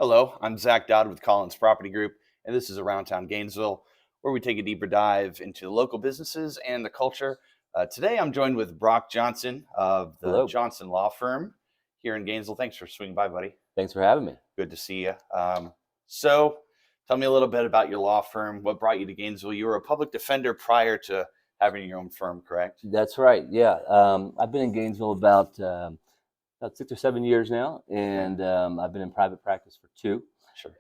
Hello, I'm Zach Dodd with Collins Property Group, and this is Around Town Gainesville, where we take a deeper dive into local businesses and the culture. Today, I'm joined with Brock Johnson of the Hello. Johnson Law Firm here in Gainesville. Thanks for swinging by, buddy. Thanks for having me. Good to see you. So, tell me a little bit about your law firm. What brought you to Gainesville? You were a public defender prior to having your own firm, correct? That's right. Yeah. I've been in Gainesville about 6 or 7 years now, and I've been in private practice for two. Sure.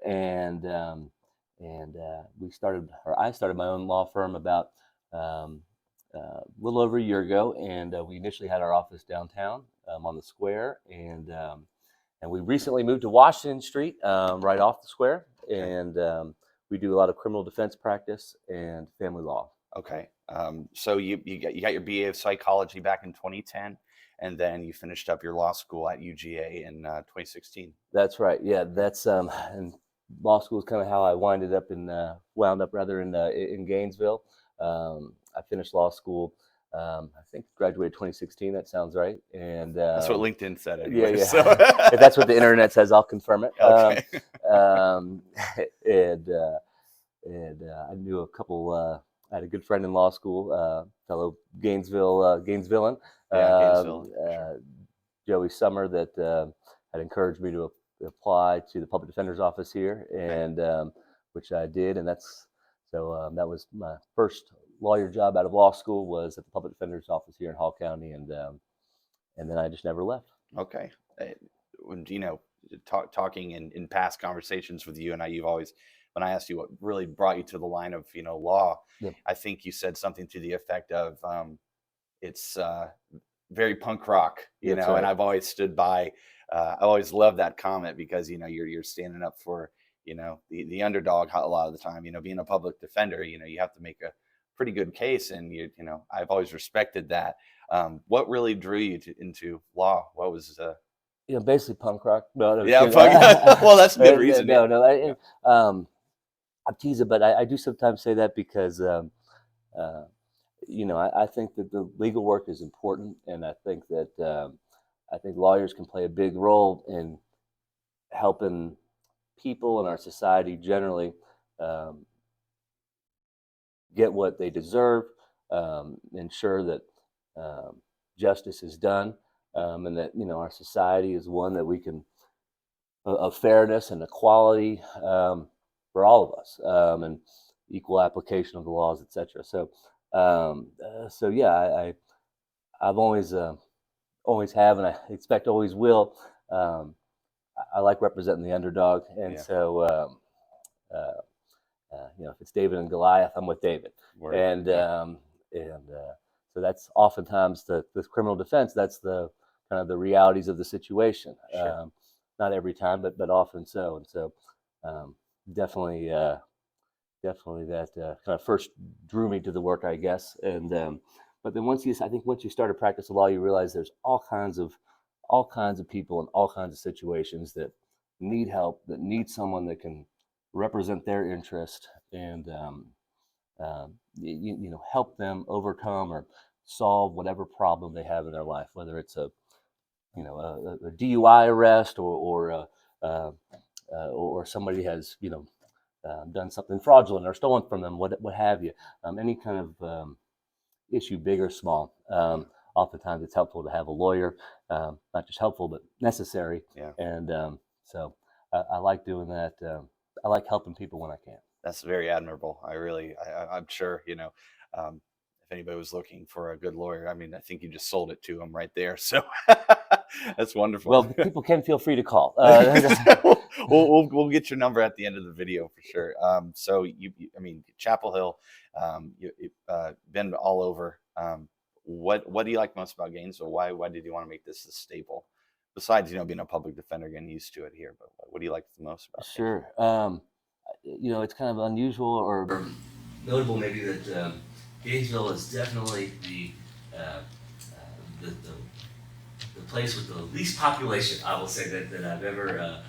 I started my own law firm about a little over a year ago, and we initially had our office downtown on the square, and we recently moved to Washington Street, right off the square, and we do a lot of criminal defense practice and family law. Okay. So you got your BA of psychology back in 2010, and then you finished up your law school at UGA in 2016. That's right. Yeah, that's and law school is kind of how I wound up in Gainesville. I finished law school. I think graduated 2016. That sounds right. And that's what LinkedIn said. Yeah, Anyway, yeah. So. If that's what the internet says, I'll confirm it. Okay. I knew a couple. I had a good friend in law school, fellow Gainesvillian, Gainesville, sure. Joey Summer, that had encouraged me to apply to the public defender's office here, and which I did, and that was my first lawyer job out of law school, was at the public defender's office here in Hall County, and then I just never left. Okay. When talking in past conversations with you and I, you've always, when I asked you what really brought you to the line of law, Yep. I think you said something to the effect of it's very punk rock, That's and right. I've always stood by. I always love that comment because you're standing up for the underdog a lot of the time. Being a public defender, you have to make a pretty good case, and I've always respected that. What really drew you into law? What was basically punk rock. No, yeah, well, that's a good reason. No. I'm teasing, but I do sometimes say that because I think that the legal work is important, and I think that lawyers can play a big role in helping people in our society generally get what they deserve, ensure that justice is done, and that our society is one that we can of fairness and equality for all of us, and equal application of the laws, etc. So yeah, I've always have, and I expect always will. I like representing the underdog, and so if it's David and Goliath, I'm with David. Word. And so that's oftentimes the criminal defense. That's the kind of the realities of the situation. Sure. Not every time, but often so. And so definitely that kind of first drew me to the work, I guess. And but then once you start to practice the law, you realize there's all kinds of people in all kinds of situations that need help, that need someone that can represent their interest and help them overcome or solve whatever problem they have in their life, whether it's a DUI arrest or somebody has done something fraudulent or stolen from them, what have you, any kind of issue, big or small. Oftentimes it's helpful to have a lawyer, not just helpful but necessary. Yeah. And so I like doing that. I like helping people when I can. That's very admirable. I'm sure, if anybody was looking for a good lawyer, I mean, I think you just sold it to them right there. So that's wonderful. Well, people can feel free to call. We'll get your number at the end of the video for sure. So Chapel Hill, you've been all over. What do you like most about Gainesville? Why did you want to make this a staple? Besides, being a public defender, getting used to it here, but what do you like the most about it? Sure. It's kind of unusual or notable maybe that Gainesville is definitely the place with the least population. I will say that I've ever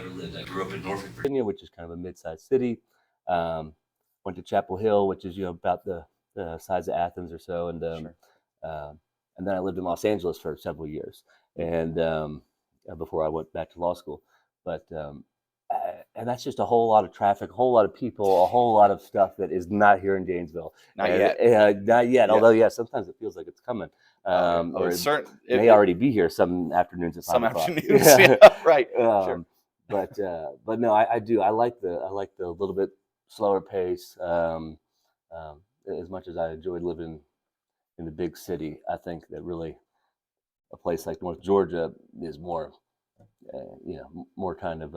lived. I grew up in Norfolk, Virginia, which is kind of a mid-sized city. Went to Chapel Hill, which is about the size of Athens or so, and Sure. And then I lived in Los Angeles for several years, and before I went back to law school. But and that's just a whole lot of traffic, a whole lot of people, a whole lot of stuff that is not here in Gainesville. Not And, yet. not yet. Yeah. Although, yeah, sometimes it feels like it's coming, or It's it certain. may already be here some afternoons at Some 5 o'clock. afternoons. Yeah. Right. Sure. But no, I do. I like the little bit slower pace. Um, as much as I enjoyed living in the big city, I think that really a place like North Georgia is more, more kind of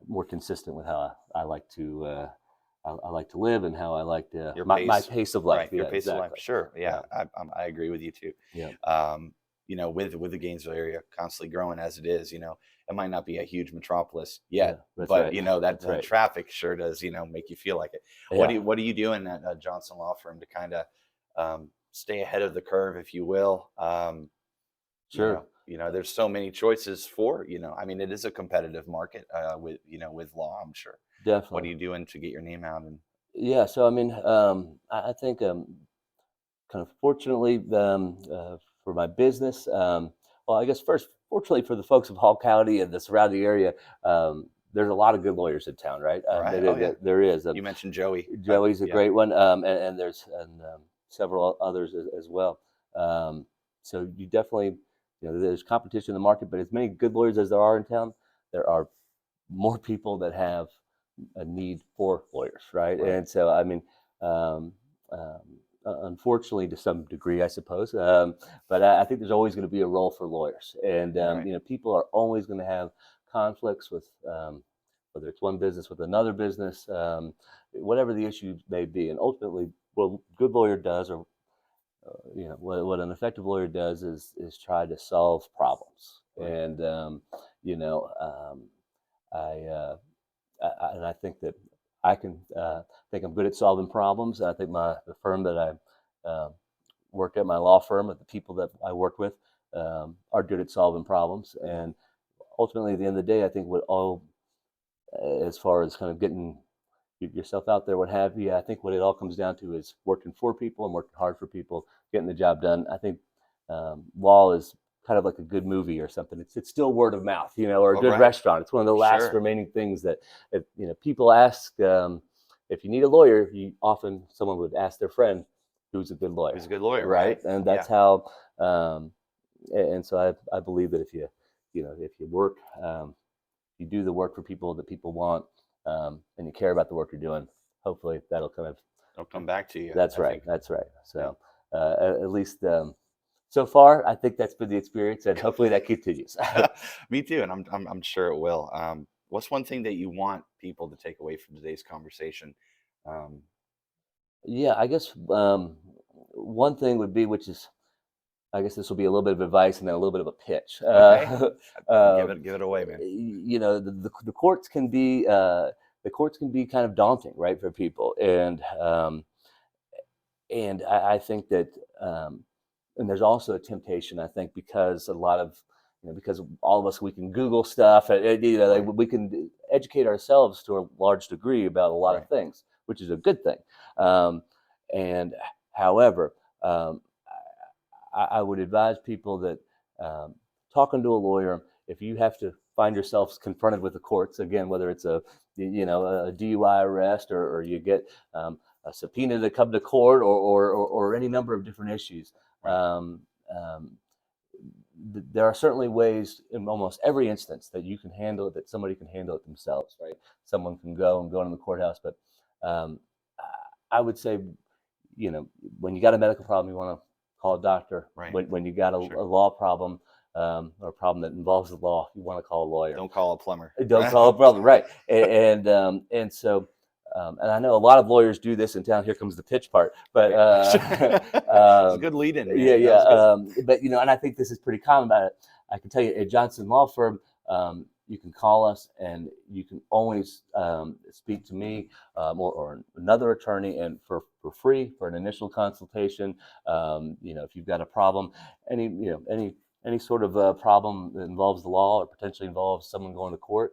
more consistent with how I like to I like to live and how I like to Your my pace. pace of life. Right. Your Yeah, pace of life. exactly. Sure. Yeah. Yeah, I agree with you too. yeah, With the Gainesville area constantly growing as it is, it might not be a huge metropolis yeah. yet, That's but right. that That's right. traffic sure does, make you feel like it. Yeah, What are you doing at Johnson Law Firm to kind of stay ahead of the curve, if you will? sure, There's so many choices for, I mean, it is a competitive market with law, I'm sure. What are definitely. you doing to get your name out? And Yeah. So I mean, I think kind of fortunately for my business. Well, I guess first, fortunately for the folks of Hall County and the surrounding area, there's a lot of good lawyers in town, right? right, oh yeah, There is. you mentioned Joey. Joey's a Yeah, great one, and there's several others as well. Um, so you definitely, there's competition in the market, but as many good lawyers as there are in town, there are more people that have a need for lawyers, right? right, And so, I mean, um, um, unfortunately, to some degree, I suppose, but I think there's always going to be a role for lawyers, and right, people are always going to have conflicts with whether it's one business with another business, whatever the issue may be, and ultimately, what a good lawyer does, or what an effective lawyer does is try to solve problems, right, and you know, I, uh, and I think that I can think I'm good at solving problems. I think the firm that I work at, my law firm, and the people that I work with are good at solving problems. And ultimately, at the end of the day, I think what all, as far as kind of getting yourself out there, what have you, I think what it all comes down to is working for people and working hard for people, getting the job done. I think law is kind of like a good movie or something. It's still word of mouth, or a all good right, restaurant. It's one of the last sure, remaining things that, people ask. If you need a lawyer, someone would ask their friend who's a good lawyer, who's a good lawyer, right? right? And Yeah, that's how. And so I believe that if you work, you do the work for people that people want, and you care about the work you're doing, hopefully that'll kind of. it'll come back to you, That's I right. think. That's right. Yeah. So at least so far, I think that's been the experience, and hopefully that continues. Me too, and I'm sure it will. What's one thing that you want people to take away from today's conversation? Um, Yeah, I guess one thing would be, which is, I guess this will be a little bit of advice and then a little bit of a pitch. okay, Uh, give it away, man. the courts can be kind of daunting, right, for people, and I think that, and there's also a temptation, I think, because a lot of, because all of us, we can Google stuff, like Right, we can educate ourselves to a large degree about a lot of right, things, which is a good thing. Um, and however, I would advise people that talking to a lawyer, if you have to find yourself confronted with the courts again, whether it's a DUI arrest, or you get a subpoena to come to court, or any number of different issues. right, Um, um, there are certainly ways in almost every instance that you can handle it, that somebody can handle it themselves, right? Someone can go into the courthouse, but um, I would say, when you got a medical problem, you want to call a doctor. right. When you got a Sure. law problem, or a problem that involves the law, you want to call a lawyer. Don't call a plumber. Don't call a brother, right? And so, and I know a lot of lawyers do this in town. Here comes the pitch part, but Right. It's a good lead in, yeah, man. That yeah. was good. But and I think this is pretty common. About it, I can tell you, at Johnson Law Firm, you can call us, and you can always speak to me, or another attorney, and for free, for an initial consultation. If you've got a problem, any sort of problem that involves the law or potentially involves someone going to court,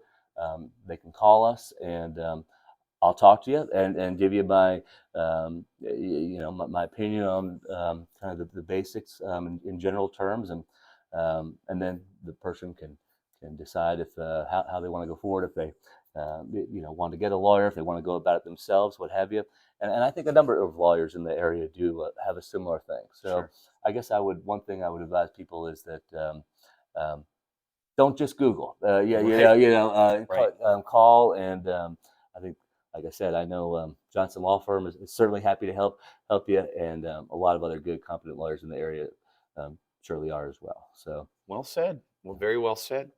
they can call us, and I'll talk to you, and give you my opinion on kind of the basics, in general terms, and then the person can can decide if how they want to go forward, if they want to get a lawyer, if they want to go about it themselves, what have you. And I think a number of lawyers in the area do have a similar thing. So Sure. I guess one thing I would advise people is that um, don't just Google. Right. Call and I think, like I said, I know Johnson Law Firm is certainly happy to help you, and a lot of other good, competent lawyers in the area surely are as well. So Well said. Well, very well said.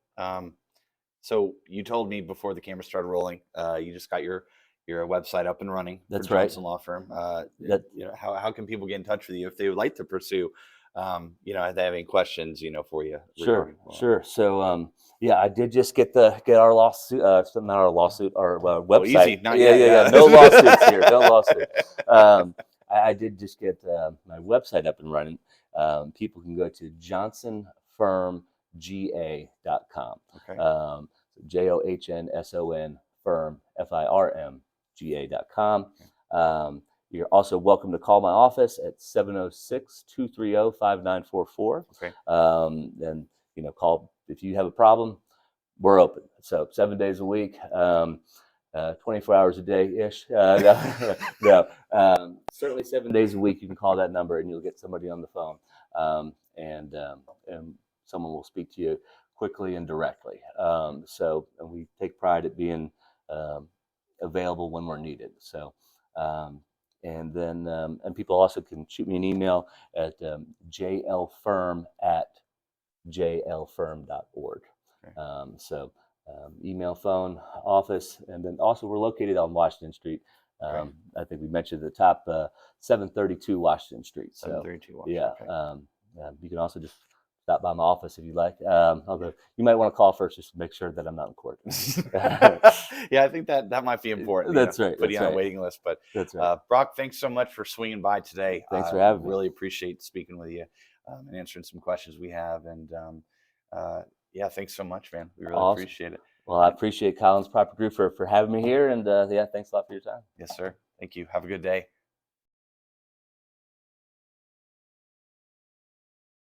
So you told me before the camera started rolling, you just got your website up and running for that's right. Johnson Law Firm. That How can people get in touch with you if they would like to pursue, if they have any questions, for you Sure, regarding law? sure. So, yeah, I did just get our lawsuit, not our lawsuit, our Oh, website. easy, not Yeah, yet. yeah, yeah. Yeah. No lawsuits here. No lawsuit. I did just get my website up and running. People can go to johnsonfirmga.com. Okay. JOHNSON firm FIRMGA.com. You're also welcome to call my office at 706-230-5944. Okay. And call if you have a problem. We're open. So 7 days a week, 24 hours a day ish. Certainly 7 days a week. You can call that number and you'll get somebody on the phone, and someone will speak to you quickly and directly. And we take pride at being available when we're needed. So. And people also can shoot me an email at jlfirm@jlfirm.org. Okay. Email, phone, office, and then also we're located on Washington Street. Okay. I think we mentioned at the top, 732 Washington Street. So 732 Washington. yeah, Okay. you can also just stop by my office if you like. Although you might want to call first just to make sure that I'm not in court. Yeah, I think that might be important. That's right. Put you on a right. waiting list. But That's right. Brock, thanks so much for swinging by today. Thanks for having me. Really appreciate speaking with you and answering some questions we have. And yeah, thanks so much, man. We really Awesome. appreciate it. Well, I appreciate Collins Proper Group for having me here, and yeah, thanks a lot for your time. Yes, sir. Thank you. Have a good day.